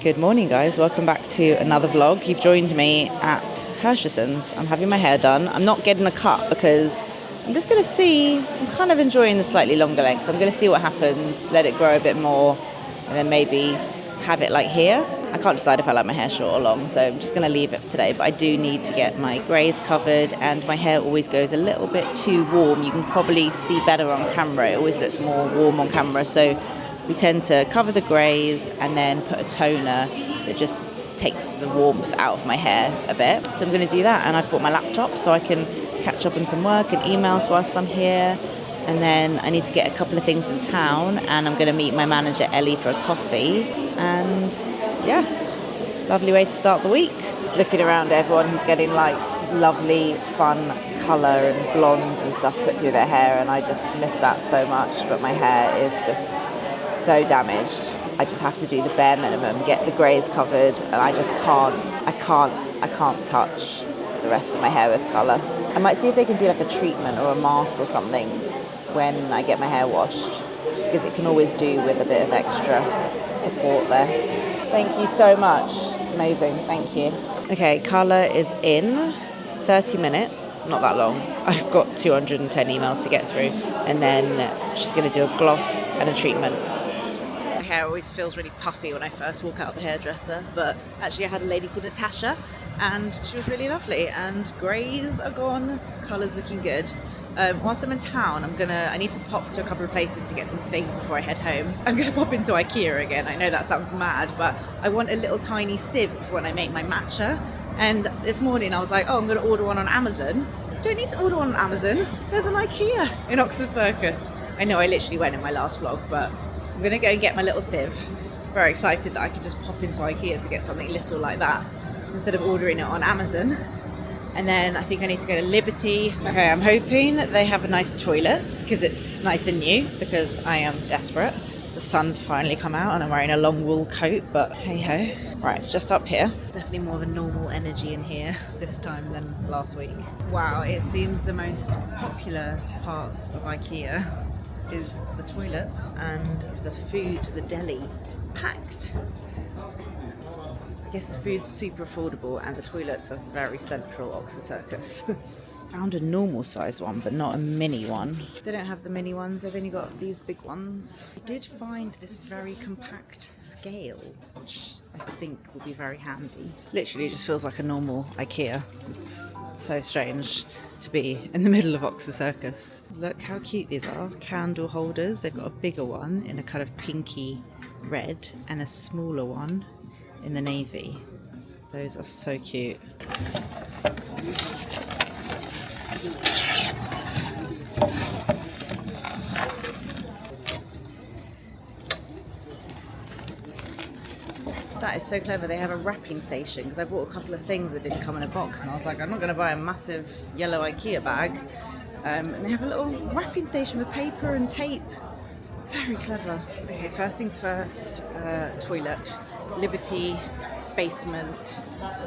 Good morning, guys. Welcome back to another vlog. You've joined me at Hersheson's. I'm having my hair done. I'm not getting a cut because I'm just going to see. I'm kind of enjoying the slightly longer length. I'm going to see what happens, let it grow a bit more, and then maybe have it like here. I can't decide if I like my hair short or long, so I'm just going to leave it for today. But I do need to get my greys covered, and my hair always goes a little bit too warm. You can probably see better on camera. It always looks more warm on camera, so we tend to cover the greys and then put a toner that just takes the warmth out of my hair a bit. So I'm going to do that, and I've brought my laptop so I can catch up on some work and emails whilst I'm here. And then I need to get a couple of things in town, and I'm going to meet my manager Ellie for a coffee. And yeah, lovely way to start the week. Just looking around everyone who's getting like lovely, fun colour and blondes and stuff put through their hair, and I just miss that so much. But my hair is just so damaged. I just have to do the bare minimum, get the greys covered, and I can't touch the rest of my hair with colour. I might see if they can do like a treatment or a mask or something when I get my hair washed, because it can always do with a bit of extra support there. Thank you so much. Amazing, thank you. Okay, colour is in 30 minutes, not that long. I've got 210 emails to get through, and then she's going to do a gloss and a treatment. My hair always feels really puffy when I first walk out of the hairdresser, but actually I had a lady called Natasha, and she was really lovely, and greys are gone, colour's looking good. Whilst I'm in town, I need to pop to a couple of places to get some things before I head home. I'm going to pop into IKEA again. I know that sounds mad, but I want a little tiny sieve when I make my matcha. And this morning I was like, oh, I'm going to order one on Amazon. Don't need to order one on Amazon. There's an IKEA in Oxford Circus. I know I literally went in my last vlog, but I'm going to go and get my little sieve. Very excited that I could just pop into IKEA to get something little like that instead of ordering it on Amazon. And then I think I need to go to Liberty. Okay, I'm hoping that they have a nice toilets because it's nice and new, because I am desperate. The sun's finally come out and I'm wearing a long wool coat, but hey ho. Right, it's just up here. Definitely more of a normal energy in here this time than last week. Wow, it seems the most popular part of IKEA is the toilets and the food, the deli, packed. I guess the food's super affordable and the toilets are very central Oxford Circus. Found a normal size one, but not a mini one. They don't have the mini ones, they've only got these big ones. I did find this very compact scale, which I think will be very handy. Literally just feels like a normal IKEA. It's so strange to be in the middle of Oxford Circus. Look how cute these are. Candle holders. They've got a bigger one in a kind of pinky red and a smaller one in the navy. Those are so cute. That is so clever. They have a wrapping station, because I bought a couple of things that didn't come in a box, and I was like, I'm not going to buy a massive yellow IKEA bag. And they have a little wrapping station with paper and tape. Very clever. Okay, first things first, toilet. Liberty, basement,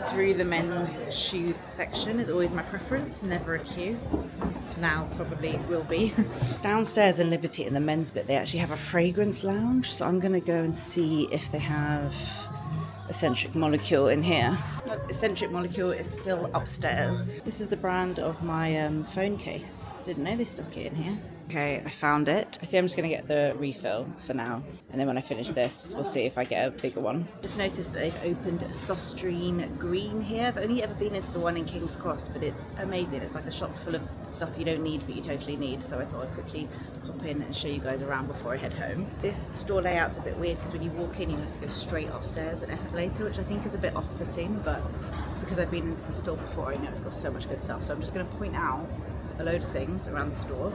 through the men's shoes section is always my preference, never a queue. Now probably will be. Downstairs in Liberty in the men's bit, they actually have a fragrance lounge, so I'm going to go and see if they have Eccentric Molecule in here. No, Eccentric Molecule is still upstairs. This is the brand of my phone case. Didn't know they stuck it in here. Okay, I found it. I think I'm just going to get the refill for now, and then when I finish this, we'll see if I get a bigger one. Just noticed that they've opened Søstrene Green here. I've only ever been into the one in King's Cross, but it's amazing. It's like a shop full of stuff you don't need, but you totally need. So I thought I'd quickly pop in and show you guys around before I head home. This store layout's a bit weird, because when you walk in, you have to go straight upstairs an escalator, which I think is a bit off-putting, but because I've been into the store before, I know it's got so much good stuff. So I'm just going to point out a load of things around the store.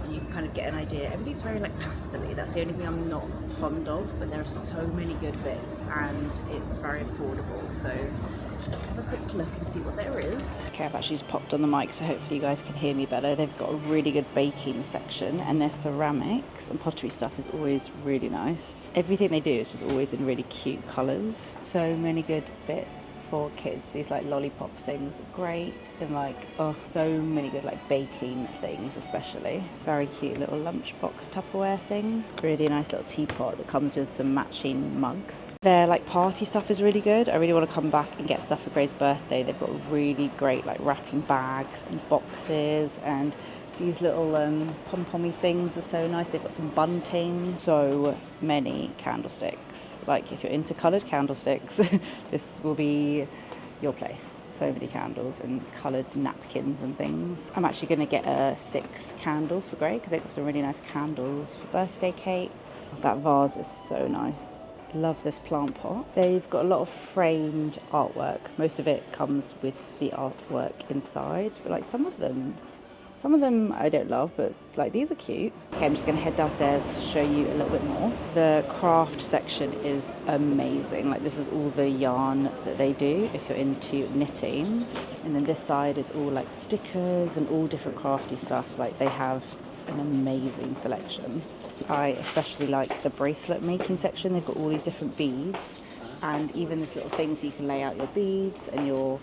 You can kind of get an idea. Everything's very like pastel-y. That's the only thing I'm not fond of, but there are so many good bits and it's very affordable. So Let's have a quick look and see what there is. Okay, I've actually just popped on the mic, so hopefully you guys can hear me better. They've got a really good baking section, and their ceramics and pottery stuff is always really nice. Everything they do is just always in really cute colours. So many good bits for kids. These like lollipop things are great, and like, oh, so many good like baking things especially. Very cute little lunchbox Tupperware thing. Really nice little teapot that comes with some matching mugs. Their like party stuff is really good. I really want to come back and get stuff for Gray's birthday. They've got really great like wrapping bags and boxes, and these little pom-pommy things are so nice. They've got some bunting. So many candlesticks. Like if you're into coloured candlesticks, this will be your place. So many candles and coloured napkins and things. I'm actually going to get a 6 candle for Gray because they've got some really nice candles for birthday cakes. That vase is so nice. Love this plant pot. They've got a lot of framed artwork. Most of it comes with the artwork inside, but like some of them I don't love, but like these are cute. Okay, I'm just gonna head downstairs to show you a little bit more. The craft section is amazing. Like this is all the yarn that they do if you're into knitting. And then this side is all like stickers and all different crafty stuff. Like they have an amazing selection. I especially like the bracelet making section. They've got all these different beads and even this little thing so you can lay out your beads and your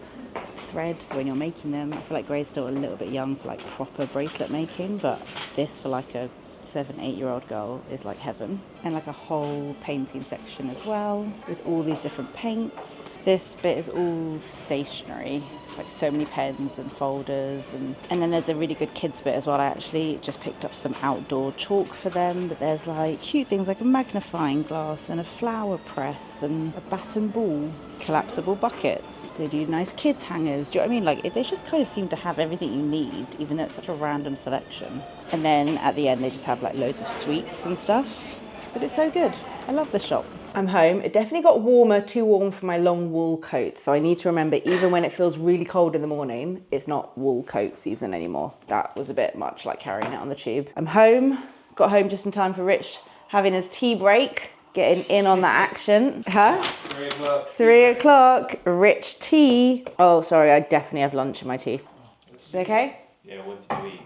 thread. So when you're making them, I feel like Gray's still a little bit young for like proper bracelet making, but this for like a 7-8-year-old girl is like heaven. And like a whole painting section as well with all these different paints. This bit is all stationery, like so many pens and folders, and then there's a really good kids bit as well. I actually just picked up some outdoor chalk for them, but there's like cute things like a magnifying glass and a flower press and a bat and ball, collapsible buckets. They do nice kids hangers. Do you know what I mean? Like they just kind of seem to have everything you need, even though it's such a random selection. And then at the end they just have like loads of sweets and stuff, but it's so good. I love this shop. I'm home. It definitely got warmer, too warm for my long wool coat. So I need to remember, even when it feels really cold in the morning, it's not wool coat season anymore. That was a bit much, like carrying it on the tube. I'm home. Got home just in time for Rich having his tea break, getting in on the action. Huh? 3 o'clock. 3 o'clock, Rich tea. Oh, sorry, I definitely have lunch in my teeth. Is it okay? Yeah, what did you eat?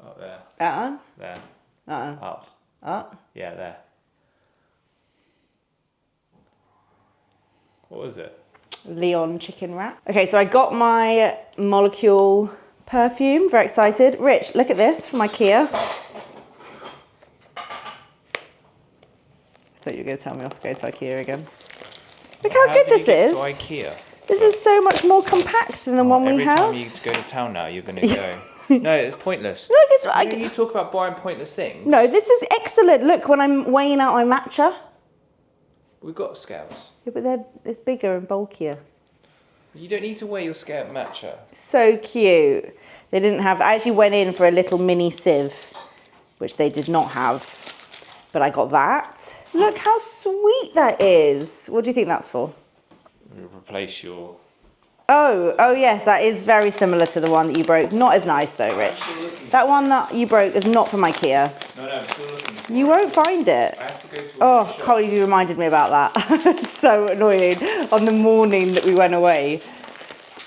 Up there. That one? There. Up. Up. Yeah, there. What was it? Leon chicken wrap. Okay, so I got my Molecule perfume. Very excited. Rich, look at this from IKEA. I thought you were going to tell me off to go to IKEA again. Look how good this is. IKEA? This is so much more compact than the one we have. Every time you go to town now, you're going to go. No, it's pointless. No, you talk about buying pointless things. No, this is excellent. Look, when I'm weighing out my matcha. We've got scales. Yeah, but it's bigger and bulkier. You don't need to weigh your scale matcha. So cute. They didn't have... I actually went in for a little mini sieve, which they did not have. But I got that. Look how sweet that is. What do you think that's for? You'll replace your... Oh yes, that is very similar to the one that you broke. Not as nice though, Rich. That one that you broke is not from IKEA. No, I'm still looking for You won't find it. I have to go to Oh, Colin, you reminded me about that. So annoying. On the morning that we went away,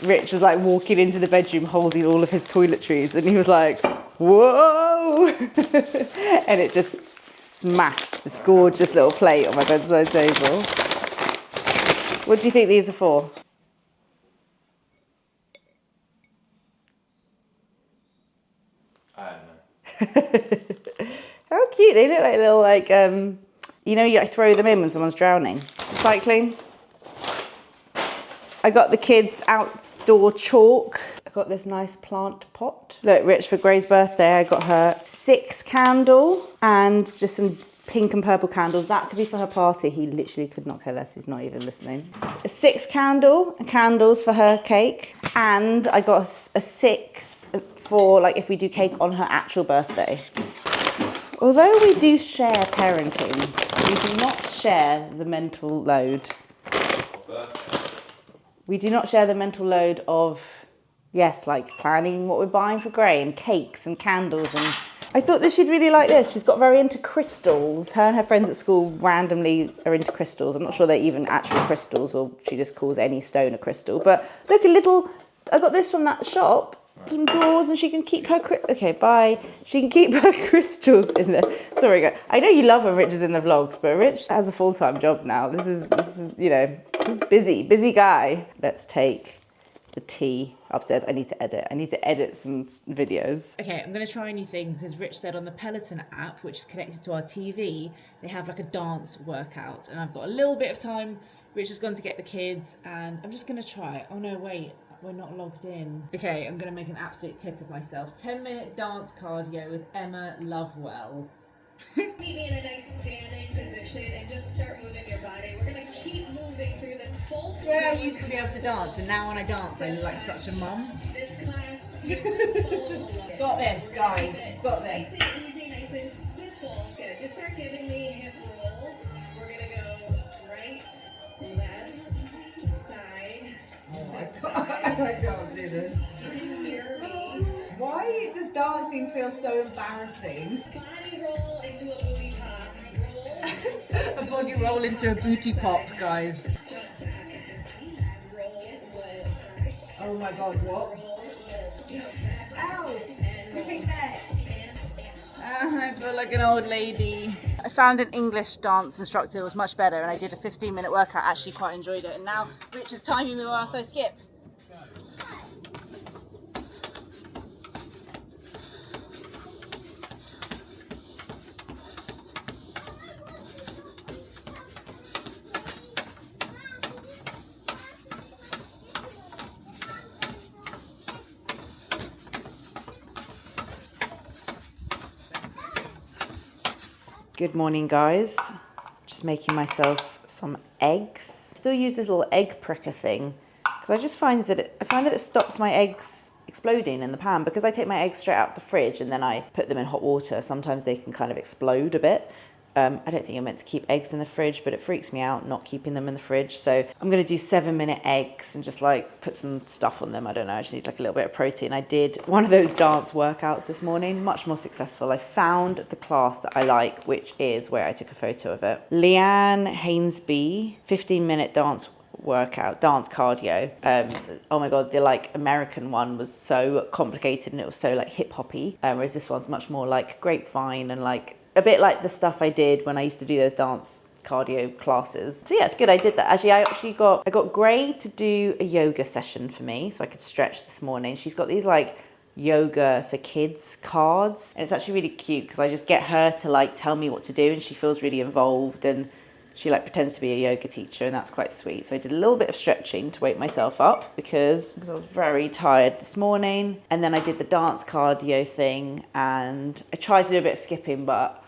Rich was like walking into the bedroom holding all of his toiletries, and he was like, whoa! And it just smashed this gorgeous little plate on my bedside table. What do you think these are for? I don't know. How cute. They look like little, like, you know, you like throw them in when someone's drowning. Cycling. I got the kids outdoor chalk. I got this nice plant pot. Look, Rich, for Gray's birthday, I got her 6 candle and just some pink and purple candles. That could be for her party. He literally could not care less. He's not even listening. A 6 candles for her cake. And I got a 6 for, like, if we do cake on her actual birthday. Although we do share parenting, we do not share the mental load. We do not share the mental load of, yes, like planning what we're buying for Gray and cakes and candles and I thought that she'd really like this. She's got very into crystals. Her and her friends at school randomly are into crystals. I'm not sure they're even actual crystals or she just calls any stone a crystal. But look, I got this from that shop. Some drawers and she can keep her, okay, bye. She can keep her crystals in there. Sorry, guys. I know you love when Rich is in the vlogs, but Rich has a full-time job now. This is, you know, he's busy guy. Let's take the tea upstairs. I need to edit some videos. Okay, I'm going to try a new thing because Rich said on the Peloton app, which is connected to our TV, they have like a dance workout. And I've got a little bit of time. Rich has gone to get the kids and I'm just going to try it. Oh no, wait. We're not logged in. Okay, I'm gonna make an absolute tit of myself. 10-minute dance cardio with Emma Lovewell. Meet me in a nice standing position and just start moving your body. We're gonna keep moving through this full time. Where I used to be able to dance, and now when I dance, I look like such a mum. This class is just full of love. Got this, guys. Got this. Nice and easy, nice and simple. Good. Just start giving me hip rolls. We're gonna go right, left, side. I can't do this. Why does dancing feel so embarrassing? Body roll into a booty pop. Roll. A body roll into a booty pop, guys. Jump back. Roll, roll. Oh my god, what? Roll, jump back. Ow! And roll. I feel like an old lady. I found an English dance instructor who was much better and I did a 15-minute workout, actually quite enjoyed it. And now Rich is timing me whilst I skip. Good morning, guys. Just making myself some eggs. Still use this little egg pricker thing because I just find that it stops my eggs exploding in the pan because I take my eggs straight out the fridge and then I put them in hot water. Sometimes they can kind of explode a bit. I don't think I'm meant to keep eggs in the fridge, but it freaks me out not keeping them in the fridge. So I'm going to do 7-minute eggs and just like put some stuff on them. I don't know. I just need like a little bit of protein. I did one of those dance workouts this morning, much more successful. I found the class that I like, which is where I took a photo of it. Leanne Hainsby, 15-minute dance workout, dance cardio. Oh my god, the like American one was so complicated and it was so like hip hoppy, whereas this one's much more like grapevine and like a bit like the stuff I did when I used to do those dance cardio classes. So yeah, it's good. I did that. Actually, I got Gray to do a yoga session for me so I could stretch this morning. She's got these like yoga for kids cards and it's actually really cute because I just get her to like tell me what to do and she feels really involved and she like pretends to be a yoga teacher and that's quite sweet. So I did a little bit of stretching to wake myself up because I was very tired this morning. And then I did the dance cardio thing and I tried to do a bit of skipping, but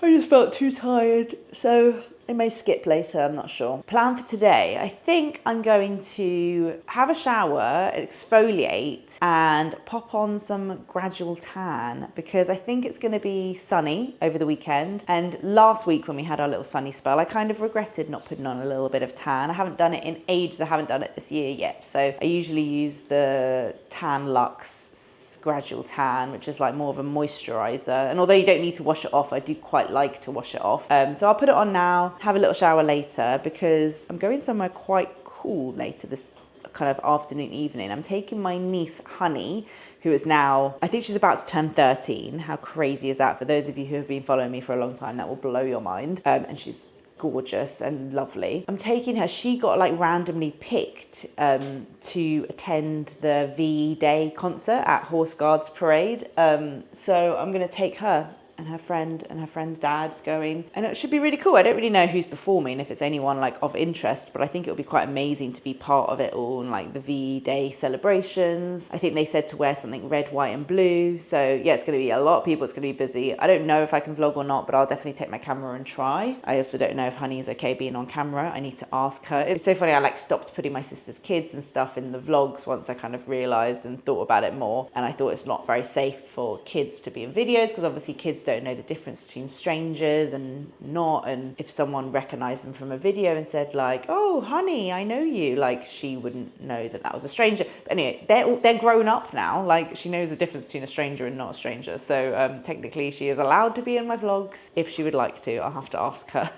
I just felt too tired. So I may skip later, I'm not sure. Plan for today, I think I'm going to have a shower, exfoliate and pop on some gradual tan because I think it's going to be sunny over the weekend. And last week when we had our little sunny spell, I kind of regretted not putting on a little bit of tan. I haven't done it in ages, I haven't done it this year yet. So I usually use the Tan Luxe gradual tan, which is like more of a moisturizer, and although you don't need to wash it off, I do quite like to wash it off. So I'll put it on now, have a little shower later because I'm going somewhere quite cool later this kind of afternoon, evening. I'm taking my niece Honey, who is now, I think she's about to turn 13. How crazy is that? For those of you who have been following me for a long time, that will blow your mind. And she's gorgeous and lovely. I'm taking her, she got like randomly picked to attend the VE Day concert at Horse Guards Parade. So I'm going to take her and her friend's dad's going, and it should be really cool. I don't really know who's performing, if it's anyone like of interest, but I think it would be quite amazing to be part of it all and like the VE Day celebrations. I think they said to wear something red, white and blue. So yeah, it's going to be a lot of people, it's going to be busy. I don't know if I can vlog or not, but I'll definitely take my camera and try. I also don't know if Honey is okay being on camera. I need to ask her. It's so funny, I like stopped putting my sister's kids and stuff in the vlogs once I kind of realised and thought about it more, and I thought it's not very safe for kids to be in videos because obviously kids don't know the difference between strangers and not, and if someone recognized them from a video and said like, oh honey, I know you, like she wouldn't know that that was a stranger. But anyway, they're grown up now, like she knows the difference between a stranger and not a stranger, so technically she is allowed to be in my vlogs if she would like to. I'll have to ask her.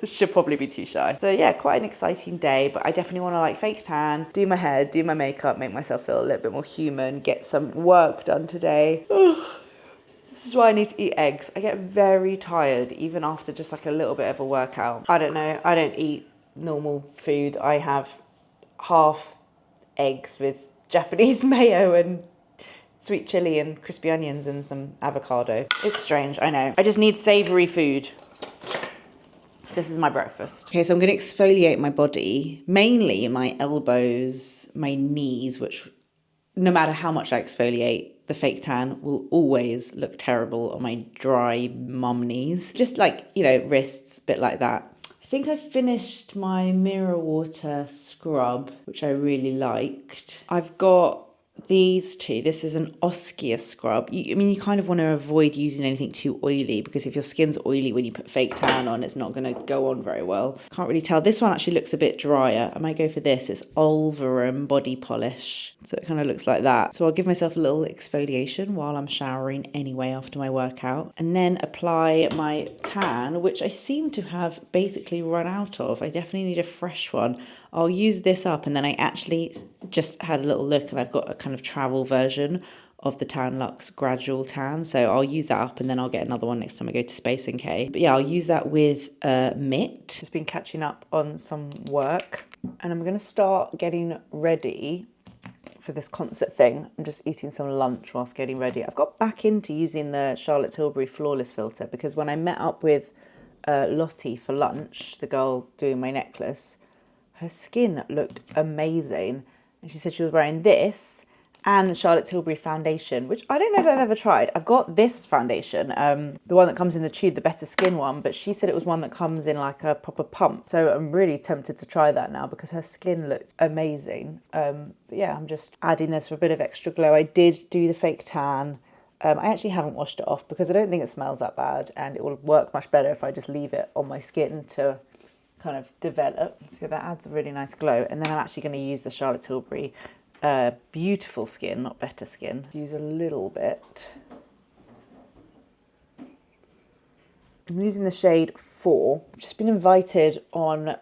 She'll probably be too shy. So yeah, quite an exciting day, but I definitely want to like fake tan, do my hair, do my makeup, make myself feel a little bit more human, get some work done today. This is why I need to eat eggs. I get very tired even after just like a little bit of a workout. I don't know, I don't eat normal food. I have half eggs with Japanese mayo and sweet chili and crispy onions and some avocado. It's strange, I know. I just need savoury food. This is my breakfast. Okay, so I'm going to exfoliate my body, mainly my elbows, my knees, which no matter how much I exfoliate, the fake tan will always look terrible on my dry mum knees. Just like, you know, wrists, a bit like that. I think I finished my mirror water scrub, which I really liked. I've got these two. This is an Oskia scrub. I mean, you kind of want to avoid using anything too oily, because if your skin's oily when you put fake tan on, it's not going to go on very well. Can't really tell. This one actually looks a bit drier. I might go for this. It's Olverum Body Polish. So it kind of looks like that. So I'll give myself a little exfoliation while I'm showering anyway after my workout, and then apply my tan, which I seem to have basically run out of. I definitely need a fresh one. I'll use this up, and then I actually just had a little look and I've got a kind of travel version of the Tan Luxe Gradual Tan. So I'll use that up, and then I'll get another one next time I go to Space NK. But yeah, I'll use that with mitt. Just been catching up on some work, and I'm going to start getting ready for this concert thing. I'm just eating some lunch whilst getting ready. I've got back into using the Charlotte Tilbury Flawless filter, because when I met up with Lottie for lunch, the girl doing my necklace, her skin looked amazing. And she said she was wearing this and the Charlotte Tilbury foundation, which I don't know if I've ever tried. I've got this foundation, the one that comes in the tube, the Better Skin one, but she said it was one that comes in like a proper pump. So I'm really tempted to try that now, because her skin looked amazing. But yeah, I'm just adding this for a bit of extra glow. I did do the fake tan. I actually haven't washed it off because I don't think it smells that bad, and it will work much better if I just leave it on my skin to kind of develop. So that adds a really nice glow. And then I'm actually going to use the Charlotte Tilbury Beautiful Skin, not Better Skin. Use a little bit. I'm using the shade 4. I've just been invited on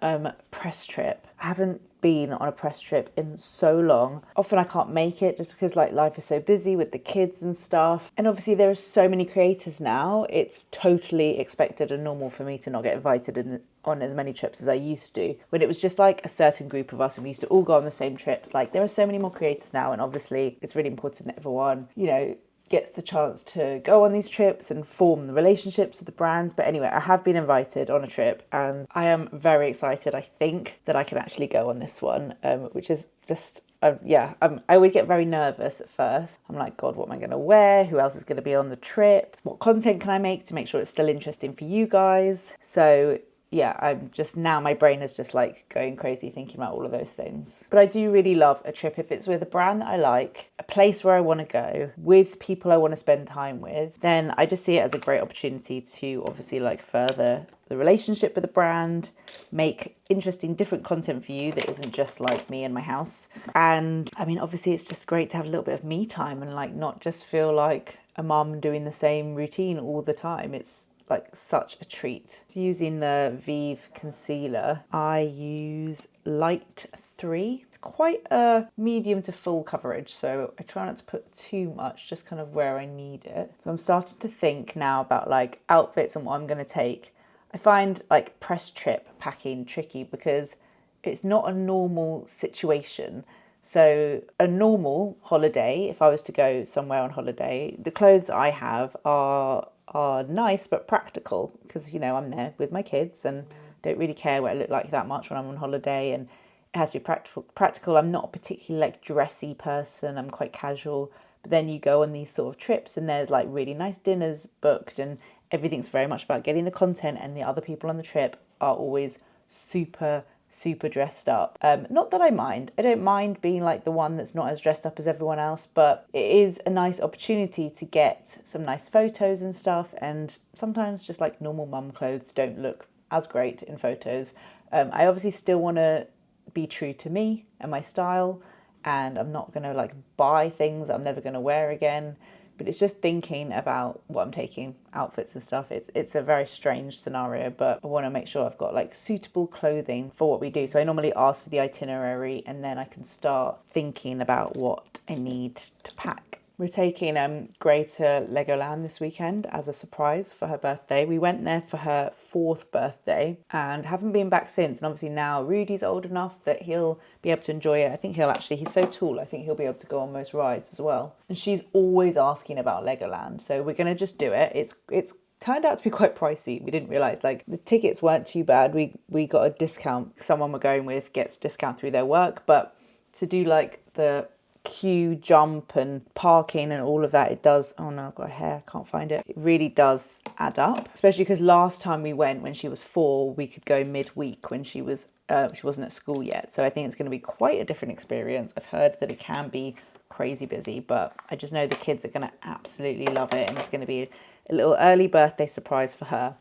press trip. I haven't been on a press trip in so long. Often I can't make it just because like life is so busy with the kids and stuff. And obviously there are so many creators now. It's totally expected and normal for me to not get invited on as many trips as I used to. When it was just like a certain group of us and we used to all go on the same trips. Like there are so many more creators now, and obviously it's really important that everyone, you know, gets the chance to go on these trips and form the relationships with the brands. But anyway, I have been invited on a trip and I am very excited. I think that I can actually go on this one, which is just, I always get very nervous at first. I'm like, God, what am I going to wear? Who else is going to be on the trip? What content can I make to make sure it's still interesting for you guys? So yeah, I'm just now, my brain is just like going crazy thinking about all of those things. But I do really love a trip if it's with a brand that I like, a place where I want to go, with people I want to spend time with. Then I just see it as a great opportunity to obviously like further the relationship with the brand, make interesting different content for you that isn't just like me in my house. And I mean, obviously it's just great to have a little bit of me time and like not just feel like a mum doing the same routine all the time. It's like such a treat. Using the Vive concealer, I use Light 3. It's quite a medium to full coverage, so I try not to put too much, just kind of where I need it. So I'm starting to think now about like outfits and what I'm going to take. I find like press trip packing tricky because it's not a normal situation. So a normal holiday, if I was to go somewhere on holiday, the clothes I have are nice but practical, because you know I'm there with my kids and don't really care what I look like that much when I'm on holiday, and it has to be practical. I'm not a particularly like dressy person, I'm quite casual. But then you go on these sort of trips and there's like really nice dinners booked and everything's very much about getting the content, and the other people on the trip are always super super dressed up. Not that I mind. I don't mind being like the one that's not as dressed up as everyone else, but it is a nice opportunity to get some nice photos and stuff. And sometimes just like normal mum clothes don't look as great in photos. I obviously still want to be true to me and my style, and I'm not going to like buy things that I'm never going to wear again. But it's just thinking about what I'm taking, outfits and stuff. It's a very strange scenario, but I want to make sure I've got like suitable clothing for what we do. So I normally ask for the itinerary and then I can start thinking about what I need to pack. We're taking Gray to Legoland this weekend as a surprise for her birthday. We went there for her 4th birthday and haven't been back since. And obviously now Rudy's old enough that he'll be able to enjoy it. I think he's so tall, I think he'll be able to go on most rides as well. And she's always asking about Legoland. So we're going to just do it. It's turned out to be quite pricey. We didn't realise, like, the tickets weren't too bad. We got a discount. Someone we're going with gets discount through their work. But to do like the queue jump and parking and all of that, it does, oh no, I've got a hair, I can't find it. It really does add up, especially because last time we went when she was 4, we could go midweek when she wasn't at school yet. So I think it's going to be quite a different experience. I've heard that it can be crazy busy, but I just know the kids are going to absolutely love it, and it's going to be a little early birthday surprise for her.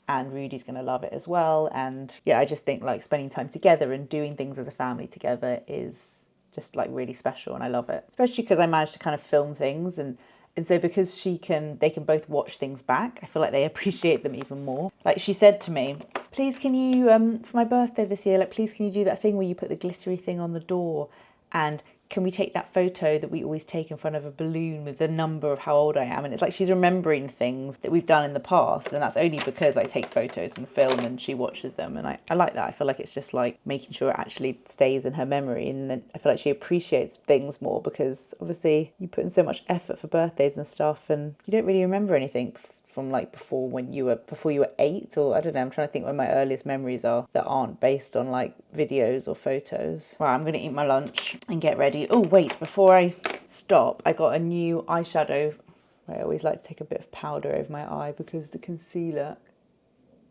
And Rudy's going to love it as well. And yeah, I just think like spending time together and doing things as a family together is just like really special, and I love it, especially because I managed to kind of film things, and so because they can both watch things back, I feel like they appreciate them even more. Like she said to me, please can you for my birthday this year, like please can you do that thing where you put the glittery thing on the door, and can we take that photo that we always take in front of a balloon with the number of how old I am? And it's like she's remembering things that we've done in the past, and that's only because I take photos and film and she watches them, and I like that. I feel like it's just like making sure it actually stays in her memory, and then I feel like she appreciates things more, because obviously you put in so much effort for birthdays and stuff and you don't really remember anything from like before you were 8, or I don't know, I'm trying to think when my earliest memories are that aren't based on like videos or photos. Right, I'm gonna eat my lunch and get ready. Oh wait, before I stop, I got a new eyeshadow. I always like to take a bit of powder over my eye because the concealer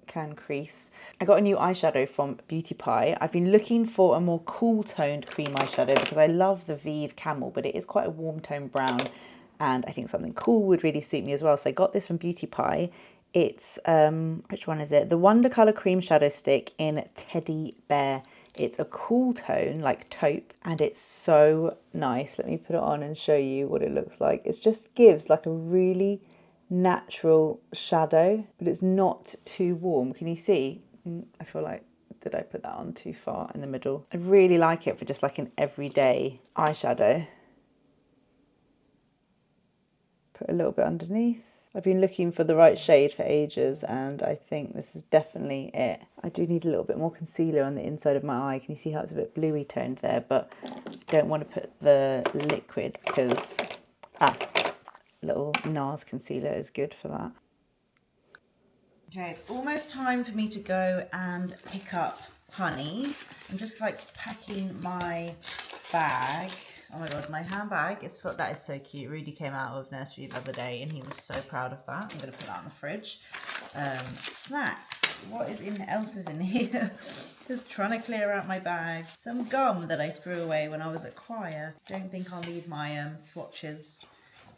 can crease. I got a new eyeshadow from Beauty Pie. I've been looking for a more cool toned cream eyeshadow because I love the Vive Camel, but it is quite a warm tone brown, and I think something cool would really suit me as well. So I got this from Beauty Pie. It's, which one is it? The Wonder Colour Cream Shadow Stick in Teddy Bear. It's a cool tone, like taupe, and it's so nice. Let me put it on and show you what it looks like. It just gives like a really natural shadow, but it's not too warm. Can you see? I feel like, did I put that on too far in the middle? I really like it for just like an everyday eyeshadow. Put a little bit underneath. I've been looking for the right shade for ages, and I think this is definitely it. I do need a little bit more concealer on the inside of my eye. Can you see how it's a bit bluey toned there? But I don't want to put the liquid because little NARS concealer is good for that. Okay, it's almost time for me to go and pick up Honey. I'm just like packing my bag. Oh my god, my handbag is full. That is so cute. Rudy came out of nursery the other day and he was so proud of that. I'm going to put that in the fridge. Snacks. What else is in here? Just trying to clear out my bag. Some gum that I threw away when I was at choir. Don't think I'll need my swatches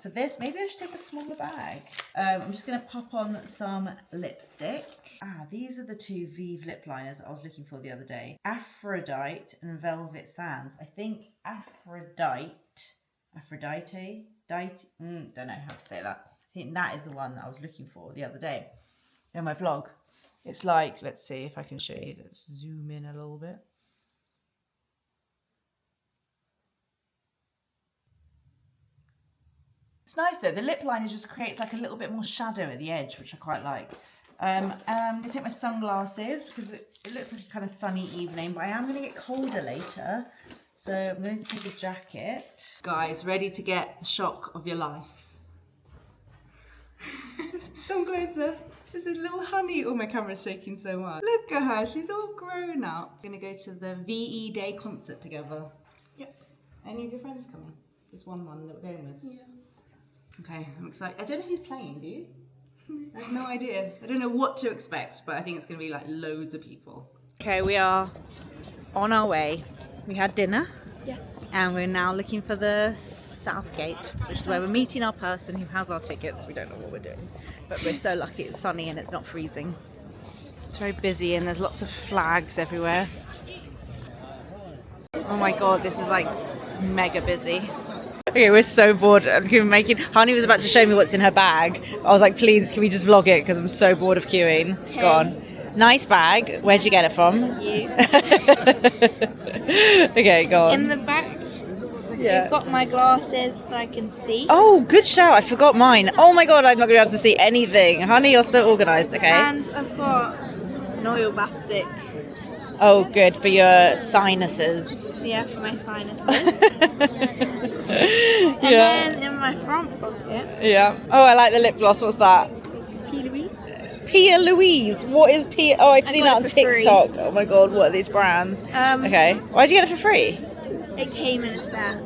for this. Maybe I should take a smaller bag. I'm just going to pop on some lipstick. These are the 2 Vive lip liners that I was looking for the other day. Aphrodite and Velvet Sands. I think Aphrodite, don't know how to say that. I think that is the one that I was looking for the other day in my vlog. It's like, let's see if I can show you. Let's zoom in a little bit. It's nice though, the lip liner just creates like a little bit more shadow at the edge, which I quite like. I'm going to take my sunglasses because it looks like a kind of sunny evening, but I am going to get colder later. So I'm going to take a jacket. Guys, ready to get the shock of your life. Come closer. This is little Honey. Oh, my camera's shaking so much. Look at her, she's all grown up. We're going to go to the VE Day concert together. Yep. Any of your friends coming? There's one that we're going with. Yeah. Okay, I'm excited. I don't know who's playing, do you? I have no idea. I don't know what to expect, but I think it's going to be like loads of people. Okay, we are on our way. We had dinner. Yeah. And we're now looking for the South Gate, which is where we're meeting our person who has our tickets. We don't know what we're doing, but we're so lucky it's sunny and it's not freezing. It's very busy and there's lots of flags everywhere. Oh my god, this is like mega busy. Okay, we're so bored. Honey was about to show me what's in her bag. I was like, please, can we just vlog it? Because I'm so bored of queuing. Okay. Go on. Nice bag. Where'd you get it from? You. Okay, go on. In the back, I've got my glasses so I can see. Oh, good shout. I forgot mine. Oh my god, I'm not going to be able to see anything. Honey, you're so organised, okay? And I've got an oil bastic. Oh, good. For your sinuses. Yeah, for my sinuses. And then in my front pocket, Yeah. Oh, I like the lip gloss. What's that? it's P. Louise. Pia Louise. What is Pia? Oh, I've seen that got on it for free. TikTok. Oh my god, what are these brands? Okay. Why'd you get it for free? It came in a set.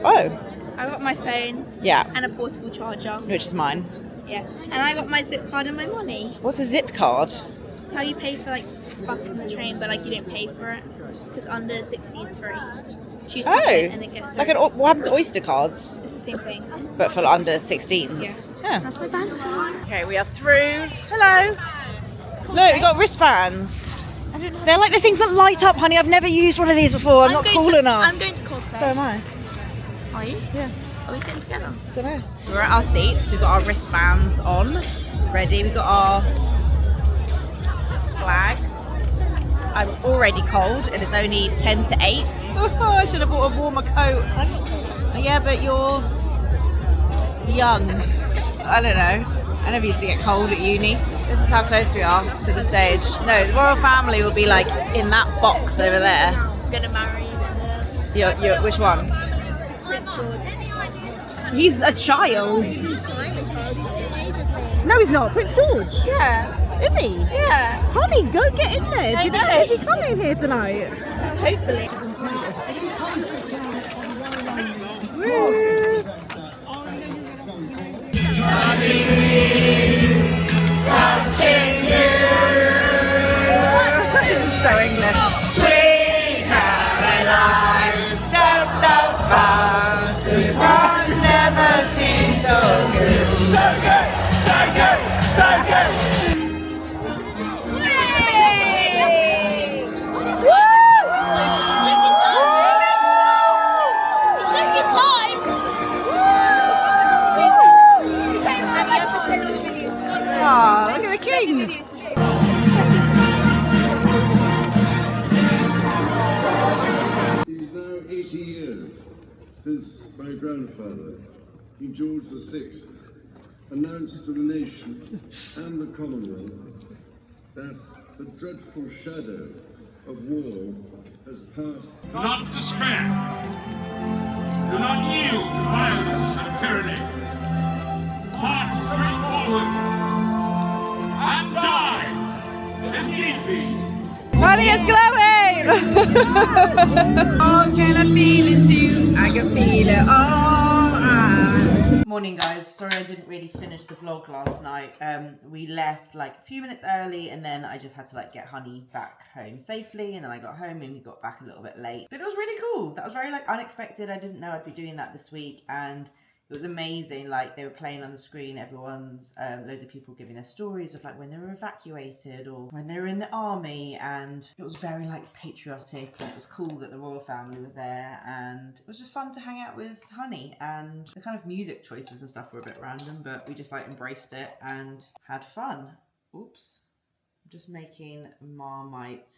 Oh, I got my phone yeah. and a portable charger. Which is mine. Yeah. And I got my zip card and my money. What's a zip card? It's how you pay for like bus and the train, but like you don't pay for it because under 16 it's free. Choose to pay it and it gets like what happened to Oyster cards? it's the same thing. But for under 16s. Yeah. That's my bag time. Okay, we are through. Hello. Look, we got wristbands. I don't know. They're like the things that light up, honey. I've never used one of these before. I'm not going cool to, enough. I'm going to Coldplay. So am I. Are you? Yeah. Are we sitting together? Don't know. We're at our seats. We've got our wristbands on. Ready. We've got our flags. I'm already cold and it's only 10 to 8. I should have bought a warmer coat. Yeah, but yours young. I don't know. I never used to get cold at uni. This is how close we are to the stage. No, the royal family will be like in that box over there. I'm gonna marry Which one? Prince George. He's a child. I'm a child. He's the same age as me. No, he's not. Prince George. Yeah. Is he? Yeah. Honey, go get in there. I know. Is he coming here tonight? Hopefully. So English. Sweet Caroline, the times never seem so good. So good, so good, so good. Oh, look at the king. It is now 80 years since my grandfather, King George VI, announced to the nation and the Commonwealth that the dreadful shadow of war has passed. Do not despair. Do not yield to violence and tyranny. March straight forward and die if need be. Honey is glowing! Oh, can I feel it too? I can feel it all. Morning, guys. Sorry I didn't really finish the vlog last night. We left like a few minutes early and then I just had to like get Honey back home safely, and then I got home and we got back a little bit late. But it was really cool. That was very like unexpected. I didn't know I'd be doing that this week, and it was amazing. Like they were playing on the screen, everyone's loads of people giving their stories of like when they were evacuated or when they were in the army, and it was very like patriotic, and it was cool that the royal family were there, and it was just fun to hang out with Honey. And the kind of music choices and stuff were a bit random, but we just like embraced it and had fun. Oops, I'm just making Marmite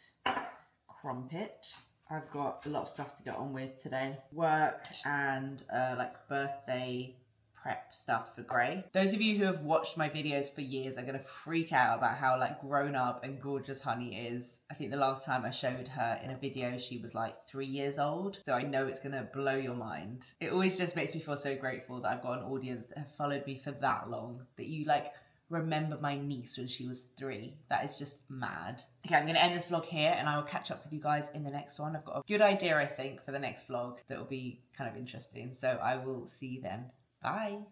crumpet. I've got a lot of stuff to get on with today. Work and like birthday prep stuff for Gray. Those of you who have watched my videos for years are going to freak out about how like grown up and gorgeous Honey is. I think the last time I showed her in a video she was like 3 years old. So I know it's going to blow your mind. It always just makes me feel so grateful that I've got an audience that have followed me for that long. That you like remember my niece when she was 3. That is just mad. Okay, I'm going to end this vlog here and I will catch up with you guys in the next one. I've got a good idea, I think, for the next vlog that will be kind of interesting. So I will see you then. Bye.